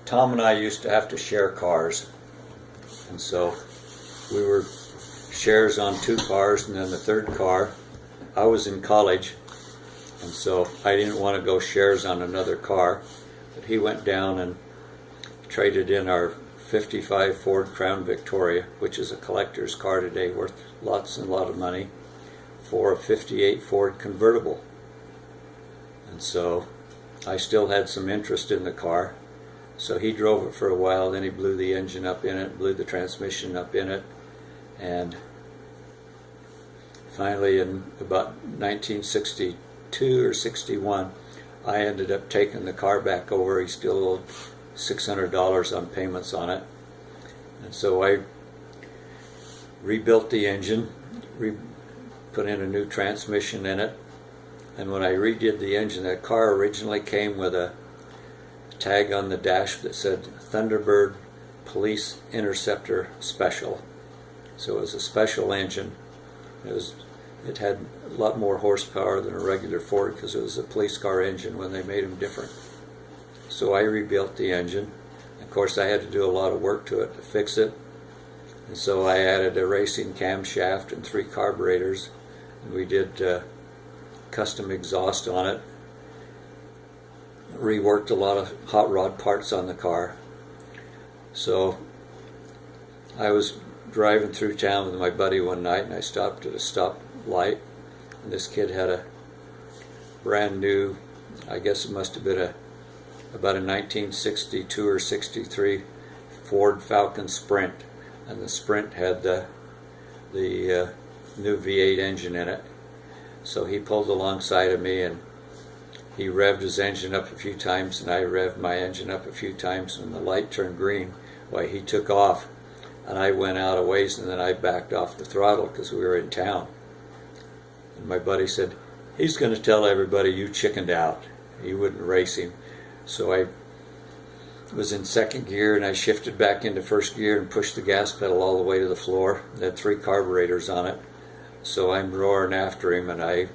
Tom and I used to have to share cars, and so we were shares on 2 cars, and then the third car, I was in college, and so I didn't want to go shares on another car, but he went down and traded in our 55 Ford Crown Victoria, which is a collector's car today, worth lots and lot of money, for a 58 Ford Convertible. And so I still had some interest in the car. So he drove it for a while, then he blew the engine up in it, blew the transmission up in it, and finally in about 1962 or 61, I ended up taking the car back over. He still owed $600 on payments on it. And so I rebuilt the engine, put in a new transmission in it, and when I redid the engine, that car originally came with a tag on the dash that said Thunderbird Police Interceptor Special. So it was a special engine. It had a lot more horsepower than a regular Ford because it was a police car engine when they made them different. So I rebuilt the engine. Of course, I had to do a lot of work to it to fix it. And so I added a racing camshaft and 3 carburetors. And we did custom exhaust on it. Reworked a lot of hot rod parts on the car. So I was driving through town with my buddy one night, and I stopped at a stoplight, and this kid had a brand new, I guess it must have been about a 1962 or 63 Ford Falcon Sprint, and the Sprint had the new V8 engine in it. So he pulled alongside of me, and he revved his engine up a few times, and I revved my engine up a few times. When the light turned green, why, he took off, and I went out a ways, and then I backed off the throttle because we were in town. And my buddy said, he's going to tell everybody you chickened out. You wouldn't race him. So I was in second gear, and I shifted back into first gear and pushed the gas pedal all the way to the floor. It had 3 carburetors on it. So I'm roaring after him, and at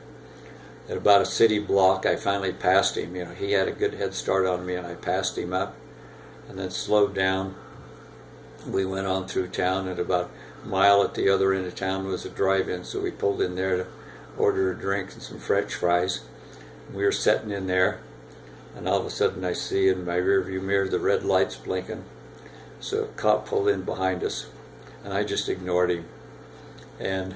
about a city block, I finally passed him. You know, he had a good head start on me, and I passed him up, and then slowed down. We went on through town, and about a mile at the other end of town was a drive-in, so we pulled in there to order a drink and some French fries. We were sitting in there, and all of a sudden I see in my rearview mirror the red lights blinking. So a cop pulled in behind us, and I just ignored him. And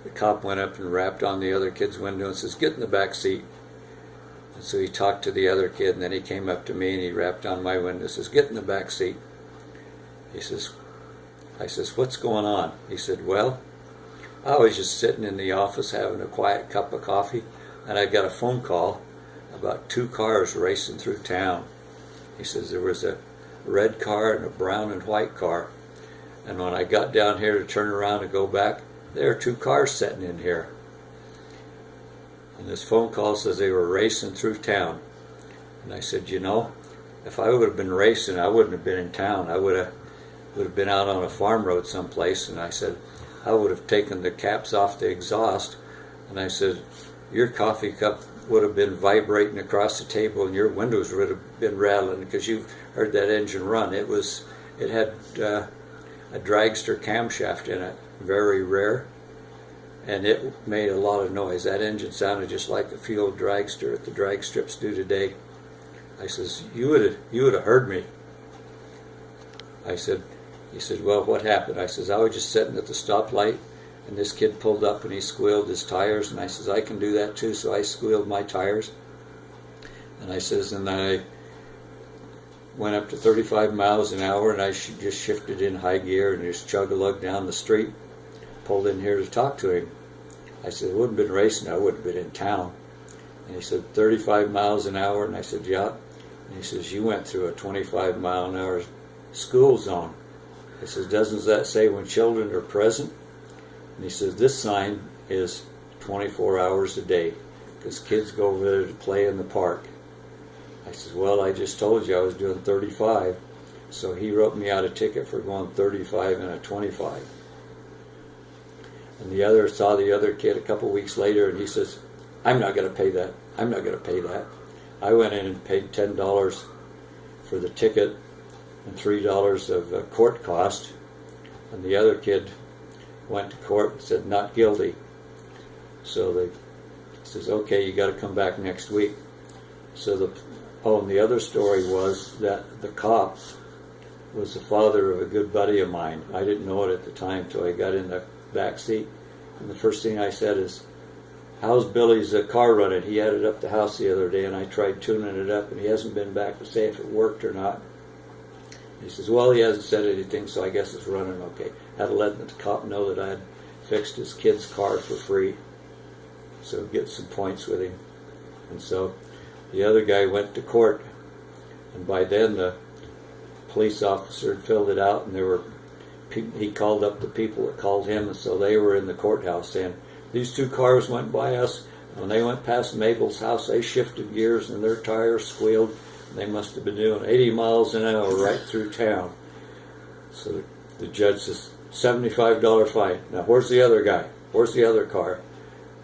the cop went up and rapped on the other kid's window and says, "Get in the back seat." And so he talked to the other kid, and then he came up to me and he rapped on my window and says, "Get in the back seat." I says, "What's going on?" He said, "Well, I was just sitting in the office having a quiet cup of coffee, and I got a phone call about 2 cars racing through town." He says, "There was a red car and a brown and white car. And when I got down here to turn around and go back, there are 2 cars sitting in here." And this phone call says they were racing through town. And I said, "You know, if I would have been racing, I wouldn't have been in town. I would have been out on a farm road someplace." And I said, "I would have taken the caps off the exhaust." And I said, "Your coffee cup would have been vibrating across the table, and your windows would have been rattling because you've heard that engine run. It had a dragster camshaft in it, very rare, and it made a lot of noise. That engine sounded just like the fuel dragster at the drag strips do today." I says, you would have heard me." He said, "Well, what happened?" I says, "I was just sitting at the stoplight, and this kid pulled up and he squealed his tires." And I says, "I can do that too." So I squealed my tires. And I says, and I went up to 35 miles an hour, and I just shifted in high gear and just chug-a-lug down the street, pulled in here to talk to him. I said, "I wouldn't have been racing, I wouldn't have been in town." And he said, 35 miles an hour? And I said, "Yeah." And he says, "You went through a 25 mile an hour school zone." I says, "Doesn't that say when children are present?" And he says, "This sign is 24 hours a day because kids go over there to play in the park." I says, "Well, I just told you I was doing 35. So he wrote me out a ticket for going 35 and a 25. And saw the other kid a couple weeks later, and he says, "I'm not going to pay that. I'm not going to pay that." I went in and paid $10 for the ticket, and $3 of court cost. And the other kid went to court and said not guilty. So they says, okay, you got to come back next week. So and the other story was that the cop was the father of a good buddy of mine. I didn't know it at the time till I got in the back seat. And the first thing I said is, how's Billy's car running? He had it up the house the other day, and I tried tuning it up, and he hasn't been back to say if it worked or not. He says, well, he hasn't said anything, so I guess it's running okay. Had to let the cop know that I had fixed his kid's car for free, so get some points with him. And so the other guy went to court, and by then the police officer had filled it out, and he called up the people that called him, and so they were in the courthouse saying, these two cars went by us. When they went past Mabel's house, they shifted gears and their tires squealed. They must have been doing 80 miles an hour right through town. So the judge says, $75 fine. Now where's the other guy? Where's the other car?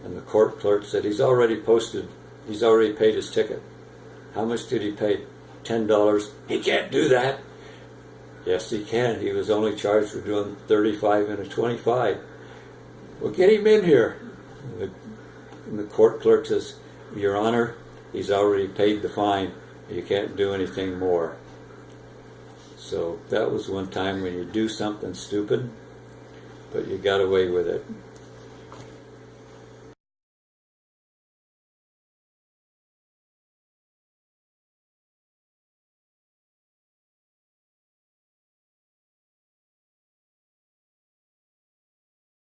And the court clerk said, he's already paid his ticket. How much did he pay? $10. He can't do that. Yes, he can. He was only charged for doing 35 and a 25. Well, get him in here. And the court clerk says, Your Honor, he's already paid the fine. You can't do anything more. So that was one time when you do something stupid, but you got away with it.